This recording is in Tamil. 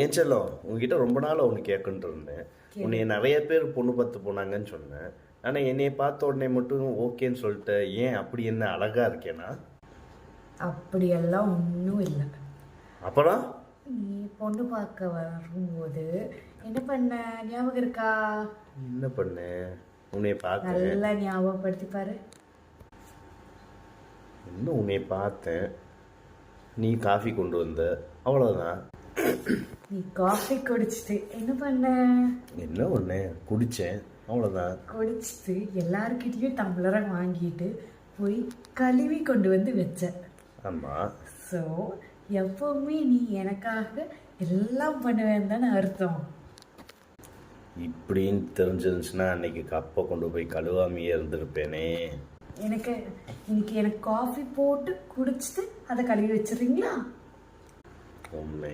ஏன் செல்லம் உங்ககிட்ட ரொம்ப நாள் ஒன்று கேட்குன்ட்டு இருந்தேன். உன்னை நிறைய பேர் பொண்ணு பார்த்து போனாங்கன்னு சொன்னேன். ஆனால் என்னைய பார்த்த உடனே மட்டும் ஓகேன்னு சொல்லிட்டு ஏன் அப்படி என்ன அழகா இருக்கேனா? அப்படியெல்லாம் ஒன்றும் இல்லை. அப்புறம் நீ பொண்ணு பார்க்க வரும்போது என்ன பண்ண ஞாபகம் இருக்கா? என்ன பண்ண? உன்னை பார்த்தேன். நல்லா ஞாபகப்படுத்தி பாரு. இன்னும் உன்னை பார்த்தேன், நீ காஃபி கொண்டு வந்த, அவ்வளோதான். நீ காஃபி குடிச்சிட்டு என்ன பண்ண? என்ன ஒன்று குடித்தேன், அவ்வளோதான். குடிச்சிட்டு எல்லாருக்கிட்டையும் டம்ளரை வாங்கிட்டு போய் கழுவி கொண்டு வந்து வச்ச. ஆமாம். ஸோ எப்பவுமே நீ எனக்காக எல்லாம் பண்ணுவேன்னு தானே அர்த்தம். இப்படின்னு தெரிஞ்சிருந்துச்சுன்னா அன்னைக்கு கப்பை கொண்டு போய் கழுவாமையே இருந்திருப்பேனே. இன்னைக்கு எனக்கு காஃபி போட்டு குடிச்சிட்டு அதை கழுவி வச்சிடுறீங்களா? உண்மை.